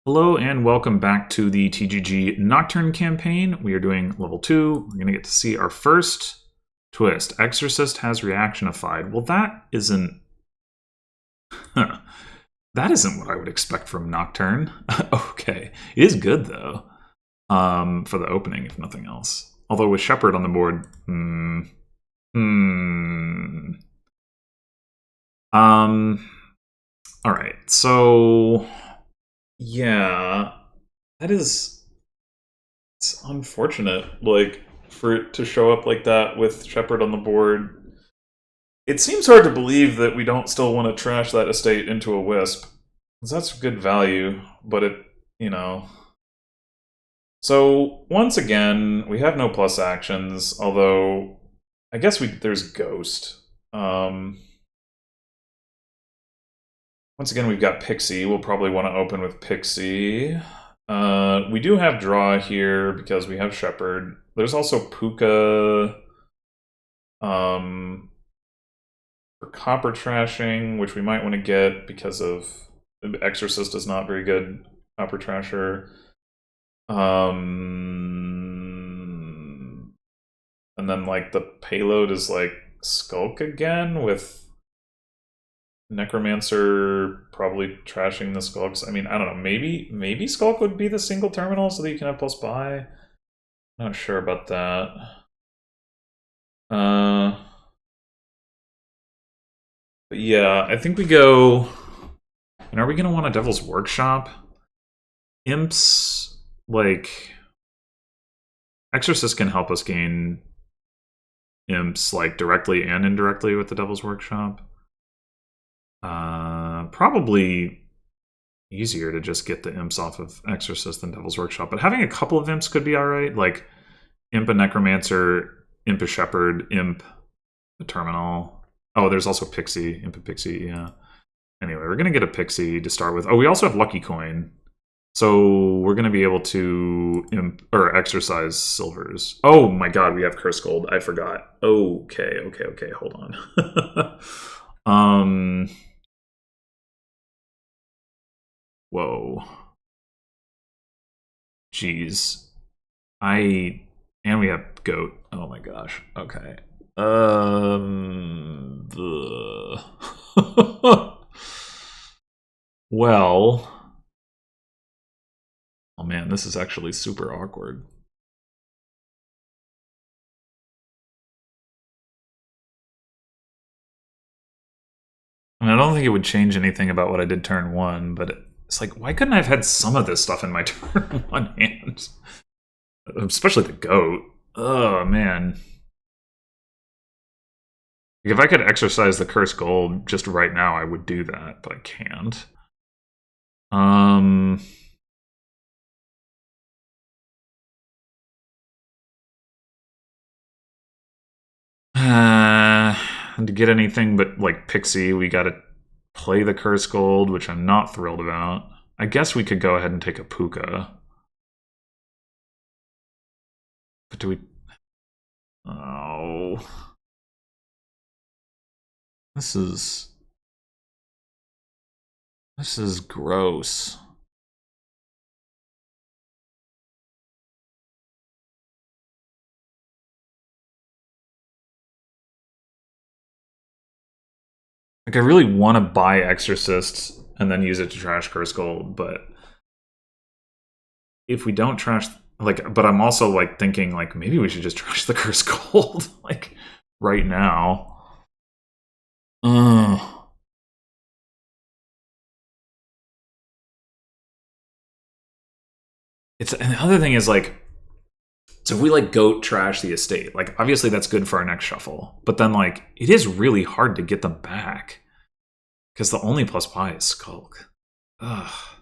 Hello and welcome back to the TGG Nocturne campaign. We are doing level 2. We're going to get to see our first twist. Exorcist has reactionified. Well, that isn't... that isn't what I would expect from Nocturne. Okay. It is good, though, for the opening, if nothing else. Although with Shepherd on the board... Alright, so... Yeah, that is, it's unfortunate, like, for it to show up like that with Shepherd on the board. It seems hard to believe that we don't still want to trash that estate into a Wisp, because that's good value, but it, you know. So, once again, we have no plus actions, although, I guess there's Ghost. Once again, we've got Pixie. We'll probably want to open with Pixie. We do have Draw here because we have Shepherd. There's also Puka for Copper Trashing, which we might want to get because of Exorcist is not very good Copper Trasher. And then, like, the payload is, like, Skulk again with Necromancer probably trashing the Skulks. I mean, I don't know. Maybe Skulk would be the single terminal so that you can have plus buy. Not sure about that. But yeah, I think we go. And are we going to want a Devil's Workshop? Imps, like, Exorcist can help us gain Imps, like, directly and indirectly with the Devil's Workshop. Probably easier to just get the Imps off of Exorcist than Devil's Workshop, but having a couple of Imps could be alright, like Imp a Necromancer, Imp a Shepherd, Imp a Terminal. Oh, there's also Pixie, Imp a Pixie, yeah. Anyway, we're going to get a Pixie to start with. Oh, we also have Lucky Coin, so we're going to be able to exercise Silvers. Oh my god, we have Curse Gold, I forgot. Okay, hold on. Whoa. Jeez. And we have Goat. Oh my gosh. Okay. Well. Oh man, this is actually super awkward. I mean, I don't think it would change anything about what I did turn 1, but it's like, why couldn't I have had some of this stuff in my turn 1 hand? Especially the Goat. Oh, man. If I could exercise the Curse Gold just right now, I would do that, but I can't. And to get anything but, like, Pixie, we gotta play the Curse Gold, which I'm not thrilled about. I guess we could go ahead and take a Puka. But do we... Oh... This is gross. Like, I really want to buy Exorcist and then use it to trash Curse Gold, but if we don't trash, like, but I'm also, like, thinking, like, maybe we should just trash the Curse Gold, like, right now. And the other thing is, like, so if we, like, Goat trash the estate, like, obviously that's good for our next shuffle, but then, like, it is really hard to get them back because the only plus buy is Skulk. Ugh.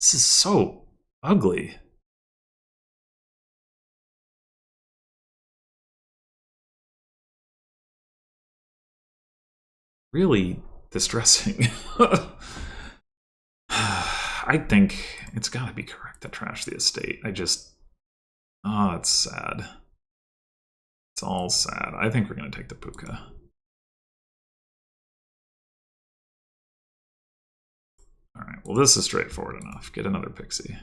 This is so ugly. Really distressing. I think it's got to be correct to trash the estate. Oh, it's sad. It's all sad. I think we're going to take the Puka. Alright, well this is straightforward enough. Get another pixie.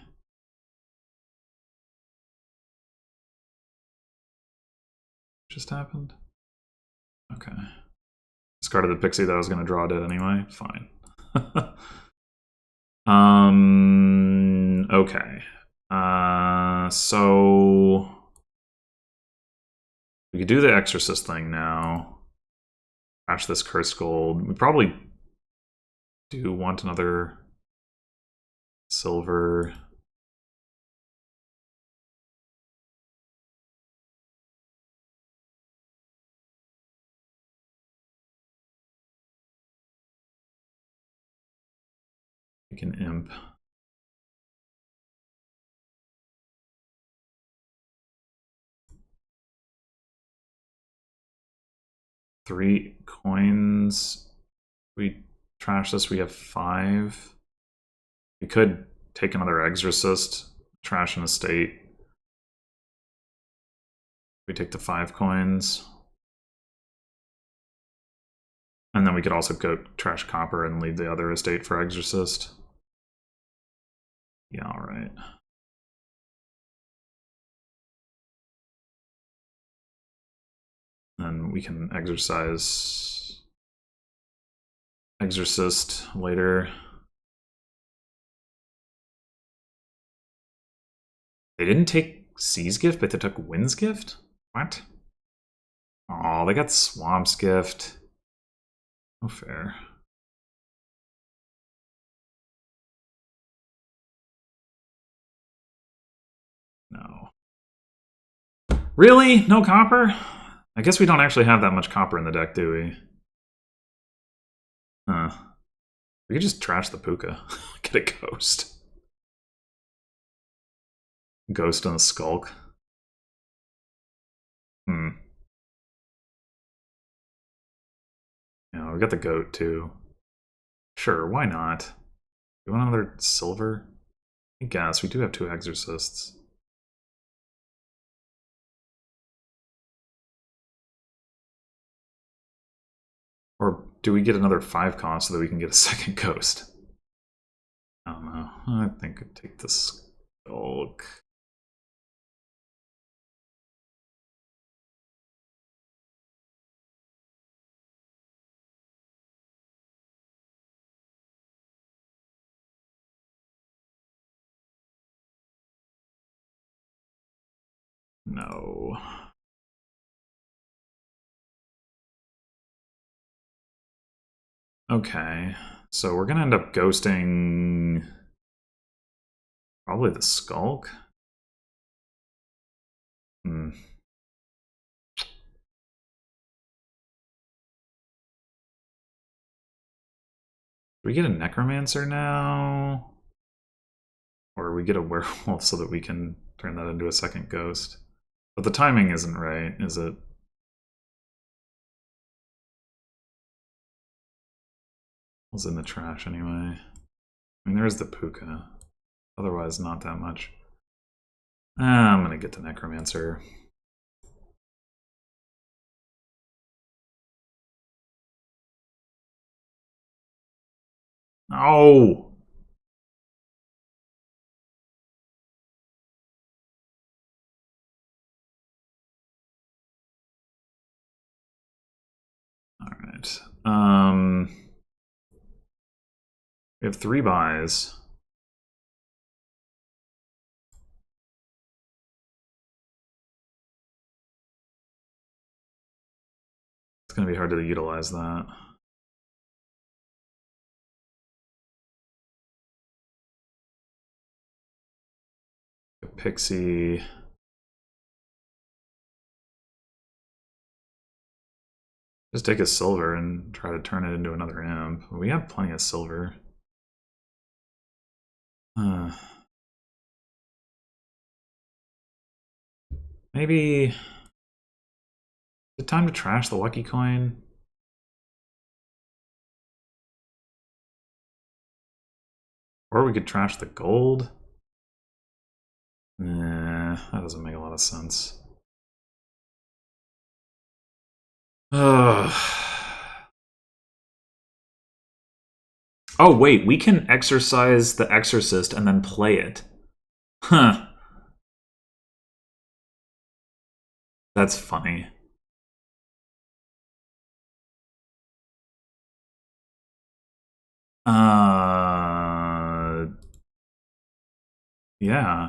Just happened? Okay. Discarded the pixie that I was going to draw dead anyway. Fine. Okay. So we could do the Exorcist thing now. Trash this Cursed Gold. We probably do want another silver. We can imp. Three coins. We trash this, we have 5. We could take another Exorcist, trash an estate. We take the 5 coins. And then we could also go trash copper and leave the other estate for Exorcist. Yeah, alright. Then we can exercise Exorcist later. They didn't take Sea's Gift, but they took Wind's Gift? What? Oh, they got Swamp's Gift. No fair. No. Really? No copper? I guess we don't actually have that much copper in the deck, do we? Huh. We could just trash the Puka. Get a Ghost. Ghost and a Skulk. Yeah, we got the Goat, too. Sure, why not? You want another silver? I guess. We do have 2 Exorcists. Or do we get another 5 cost so that we can get a second Ghost? I don't know. I think I'd take the Skulk. No. Okay, so we're gonna end up ghosting probably the Skulk. Do we get a Necromancer now? Or we get a Werewolf so that we can turn that into a second Ghost? But the timing isn't right, is it? Was in the trash anyway. I mean, there's the Puka. Otherwise, not that much. I'm gonna get the Necromancer. Oh! Alright. We have 3 buys. It's gonna be hard to utilize that. A Pixie. Just take a silver and try to turn it into another imp. We have plenty of silver. Maybe... Is it time to trash the lucky coin? Or we could trash the gold? Nah, that doesn't make a lot of sense. Ugh. Oh, wait, we can exercise the Exorcist and then play it. Huh. That's funny.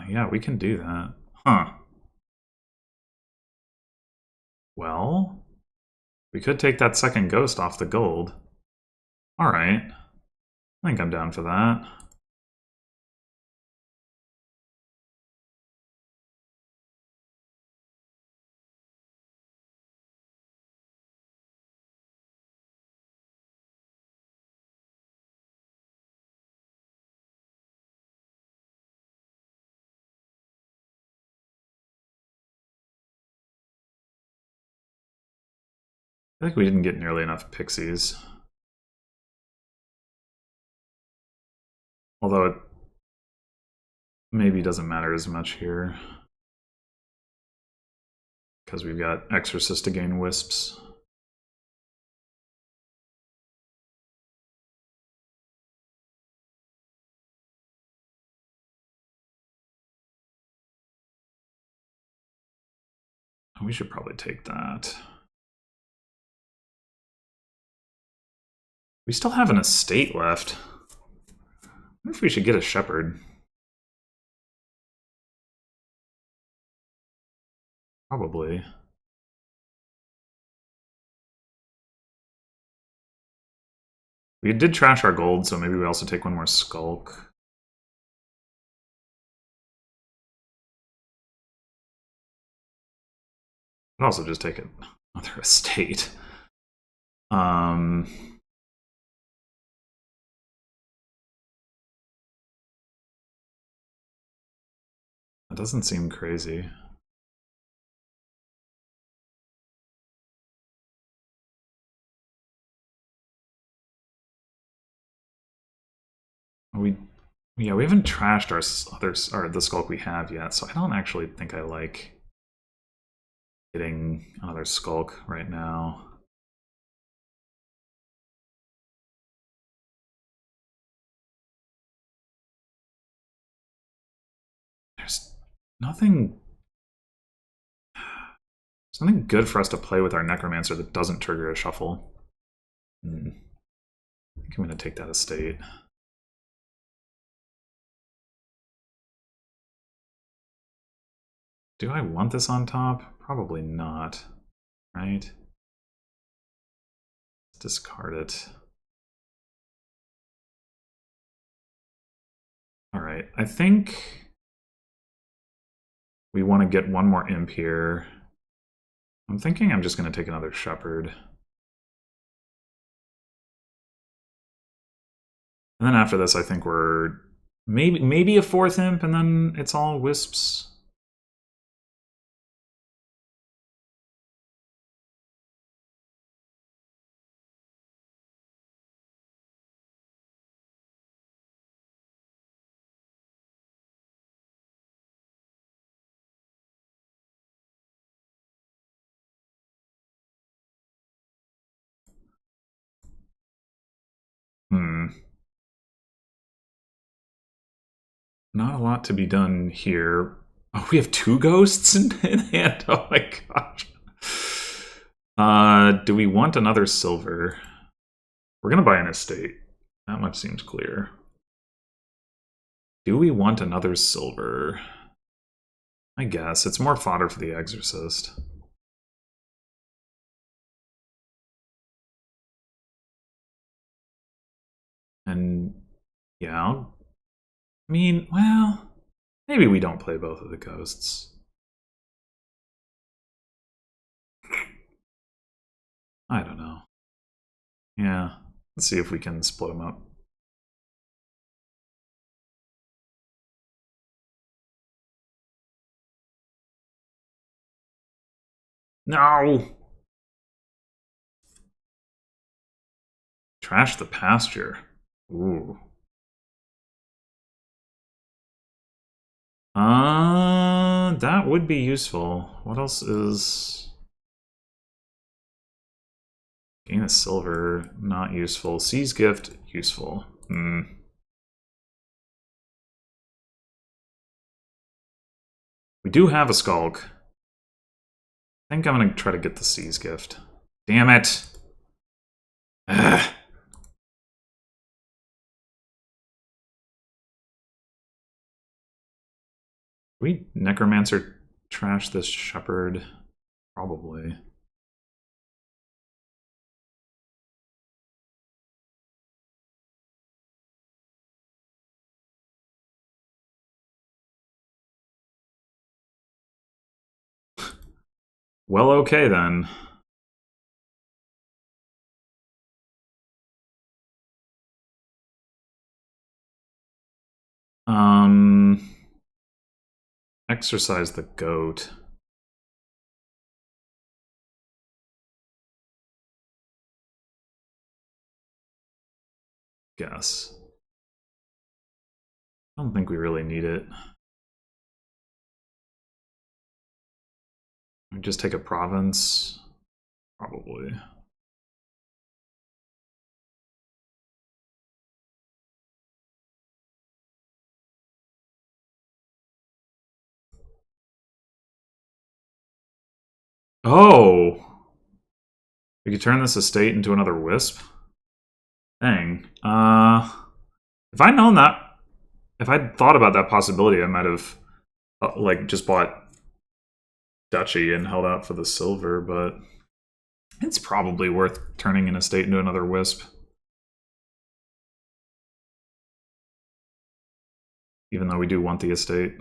Yeah, we can do that. Huh. Well, we could take that second ghost off the gold. Alright. I think I'm down for that. I think we didn't get nearly enough pixies. Although it maybe doesn't matter as much here. Because we've got Exorcist to gain wisps. We should probably take that. We still have an estate left. I wonder if we should get a shepherd. Probably. We did trash our gold, so maybe we also take one more skulk. I'd also just take another estate. That doesn't seem crazy. We haven't trashed the skulk we have yet, so I don't actually think I like getting another skulk right now. There's nothing good for us to play with our Necromancer that doesn't trigger a shuffle. I think I'm going to take that estate. Do I want this on top? Probably not, right? Let's discard it. Alright, I think we want to get one more imp here. I'm thinking I'm just going to take another shepherd. And then after this, I think we're maybe a fourth imp, and then it's all wisps. Not a lot to be done here. Oh, we have two ghosts in hand? Oh my gosh. Do we want another silver? We're gonna buy an estate. That much seems clear. Do we want another silver? I guess. It's more fodder for the Exorcist. And yeah, I mean, well, maybe we don't play both of the ghosts. I don't know. Yeah, let's see if we can split them up. No! Trash the pasture. Ooh. That would be useful. What else is... Gain a silver, not useful. Seize gift, useful. Hmm. We do have a Skulk. I think I'm gonna try to get the Sea's Gift. Damn it! Ugh. We Necromancer trash this Shepherd? Probably. Well, okay then. Exercise the goat. Guess. I don't think we really need it. We just take a province? Probably. Oh! We could turn this estate into another wisp? Dang. If I'd known that, if I'd thought about that possibility, I might have, like, just bought Duchy and held out for the silver, but it's probably worth turning an estate into another wisp. Even though we do want the estate.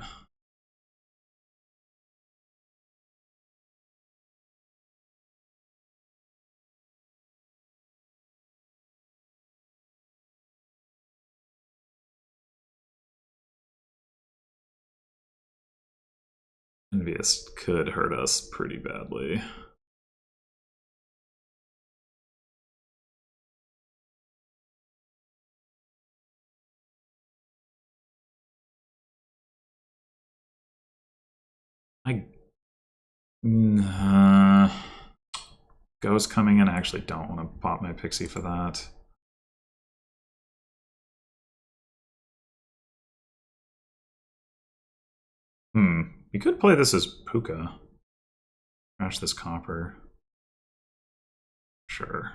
Envious could hurt us pretty badly. Ghost coming in. I actually don't want to pop my pixie for that. We could play this as Puka. Crash this copper. Sure.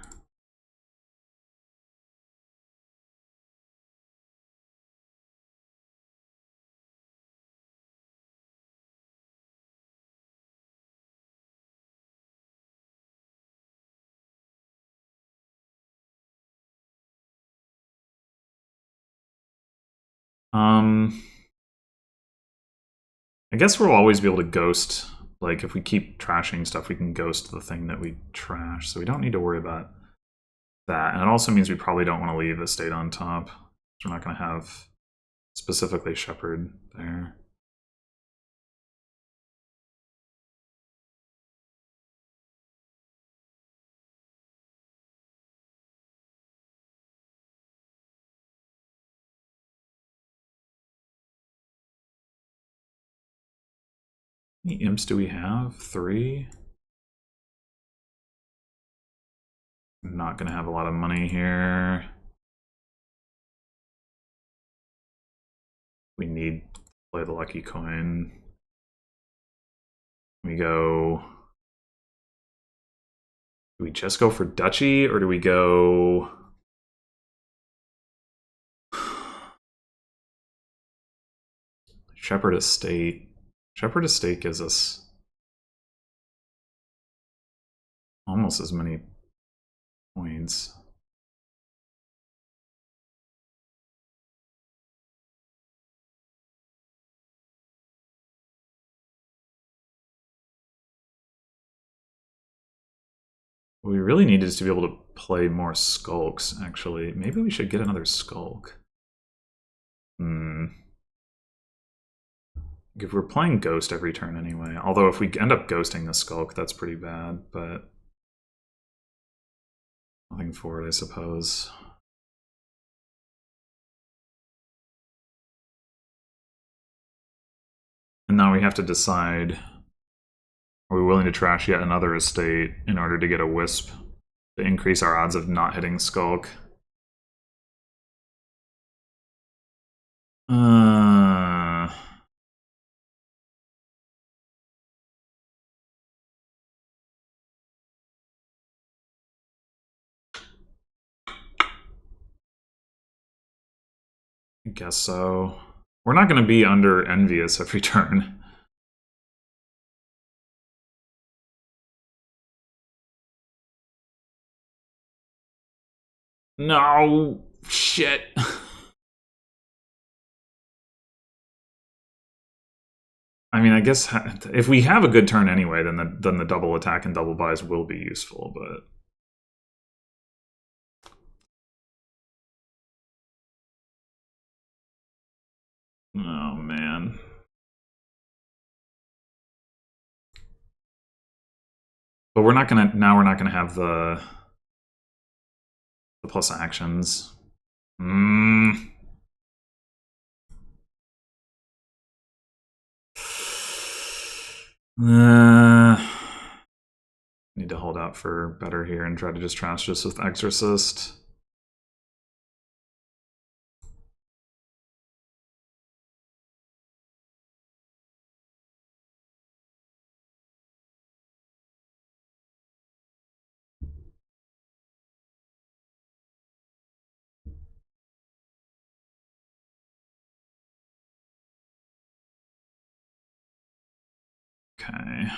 I guess we'll always be able to ghost. Like, if we keep trashing stuff, we can ghost the thing that we trash. So we don't need to worry about that. And it also means we probably don't want to leave estate on top. We're not going to have specifically Shepherd there. How many imps do we have? 3? I'm not going to have a lot of money here. We need to play the lucky coin. We go... Do we just go for Duchy, or do we go... Shepherd Estate? Shepherd Estate gives us almost as many points. What we really need is to be able to play more skulks, actually. Maybe we should get another skulk. If we're playing Ghost every turn anyway. Although if we end up ghosting the skulk, that's pretty bad, but nothing for it, I suppose. And now we have to decide, are we willing to trash yet another estate in order to get a wisp to increase our odds of not hitting skulk? Uh, I guess so. We're not going to be under Envious every turn. No! Shit! I mean, I guess if we have a good turn anyway, then the double attack and double buys will be useful, but... Oh, man. But we're not gonna... Now we're not gonna have the plus actions. Mm. Need to hold out for better here and try to just trash this with Exorcist. Okay.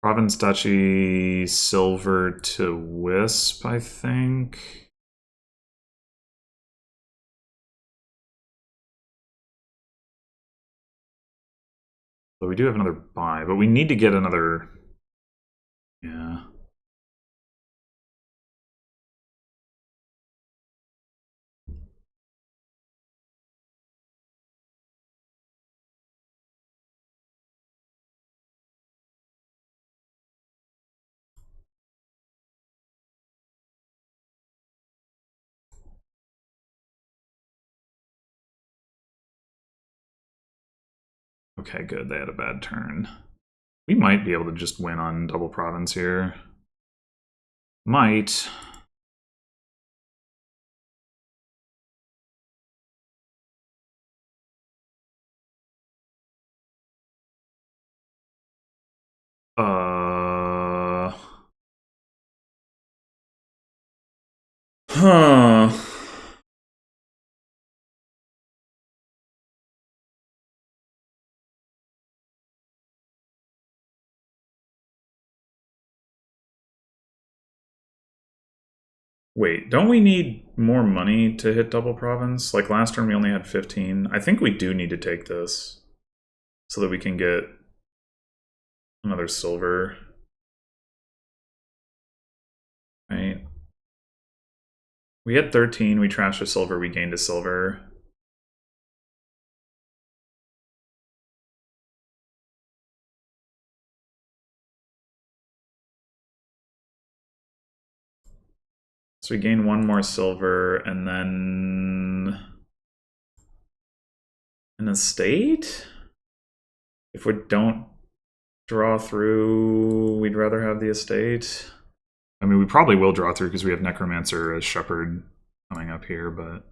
Province Duchy, silver to Wisp, I think. But we do have another buy, but we need to get another... Yeah. Okay, good. They had a bad turn. We might be able to just win on double province here. Might. Huh. Wait, don't we need more money to hit double province? Like last turn we only had 15. I think we do need to take this so that we can get another silver. Right? We had 13, we trashed a silver, we gained a silver. So we gain one more silver, and then an estate? If we don't draw through, we'd rather have the estate. I mean, we probably will draw through because we have Necromancer as Shepherd coming up here, but...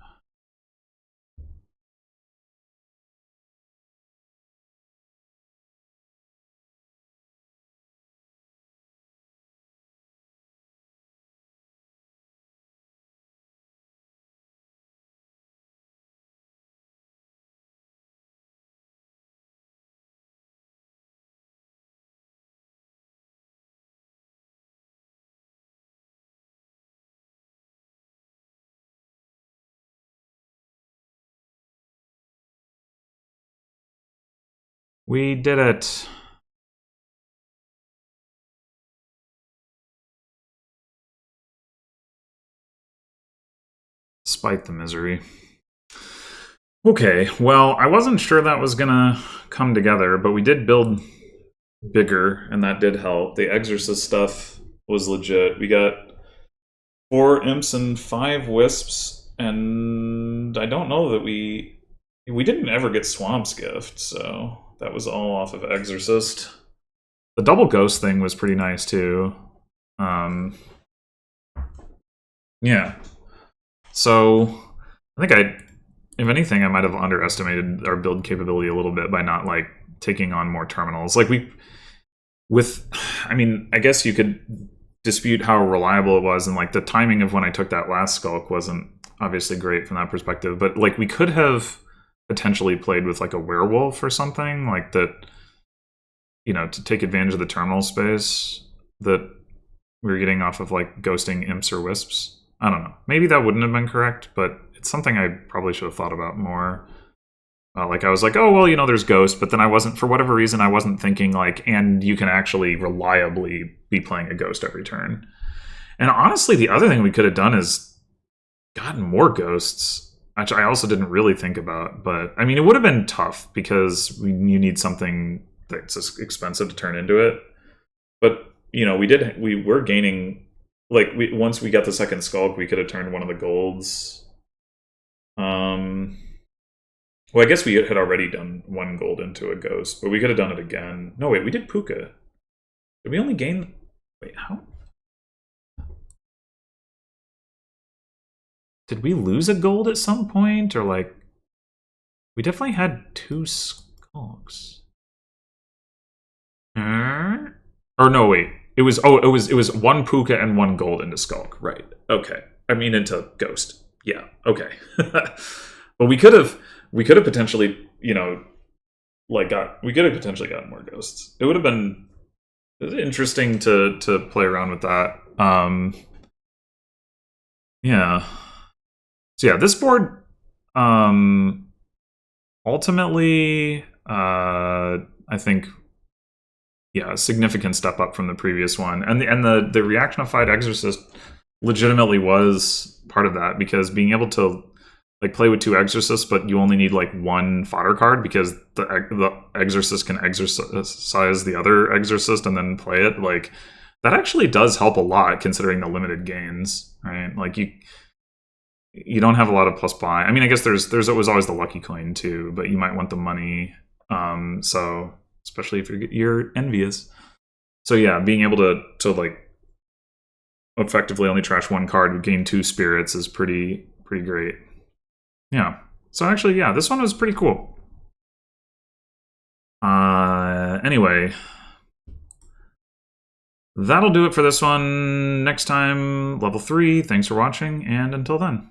We did it! Despite the misery. Okay, well, I wasn't sure that was gonna come together, but we did build bigger, and that did help. The Exorcist stuff was legit. We got 4 imps and 5 wisps, and I don't know that we We didn't ever get Swamp's Gift, so that was all off of Exorcist. The double ghost thing was pretty nice too. Yeah. So I think if anything, I might have underestimated our build capability a little bit by not like taking on more terminals. Like I mean, I guess you could dispute how reliable it was, and like the timing of when I took that last skulk wasn't obviously great from that perspective. But like we could have potentially played with like a werewolf or something like that, you know, to take advantage of the terminal space that we were getting off of like ghosting imps or wisps. I don't know. Maybe that wouldn't have been correct, but it's something I probably should have thought about more. Like I was like, oh, well, you know, there's ghost, but then I wasn't, for whatever reason, I wasn't thinking like, and you can actually reliably be playing a ghost every turn. And honestly, the other thing we could have done is gotten more ghosts, which I also didn't really think about. But I mean, it would have been tough because you need something that's expensive to turn into it. But you know, we were gaining, like once we got the second skulk, we could have turned one of the golds. Well, I guess we had already done one gold into a ghost, but we could have done it again. No, wait, we did Puka. Did we only gain... Wait, how? Did we lose a gold at some point? Or like... We definitely had 2 skulks. Or no, wait. It was 1 Puka and 1 gold into skulk. Right. Okay. I mean into ghost. Yeah. Okay. But we could have potentially, you know, like we could have potentially gotten more ghosts. It would have been interesting to play around with that. Yeah. So yeah, this board ultimately I think a significant step up from the previous one. And the reactionified Exorcist legitimately was part of that, because being able to like play with 2 Exorcists, but you only need like 1 fodder card because the Exorcist can exorcise the other Exorcist and then play it. Like that actually does help a lot considering the limited gains, right? Like you don't have a lot of plus buy. I mean, I guess there was always the lucky coin too, but you might want the money. So especially if you're envious. So yeah, being able to like effectively only trash 1 card, gain 2 spirits is pretty great. Yeah. So actually, yeah, this one was pretty cool. Anyway, that'll do it for this one. Next time, level 3. Thanks for watching, and until then.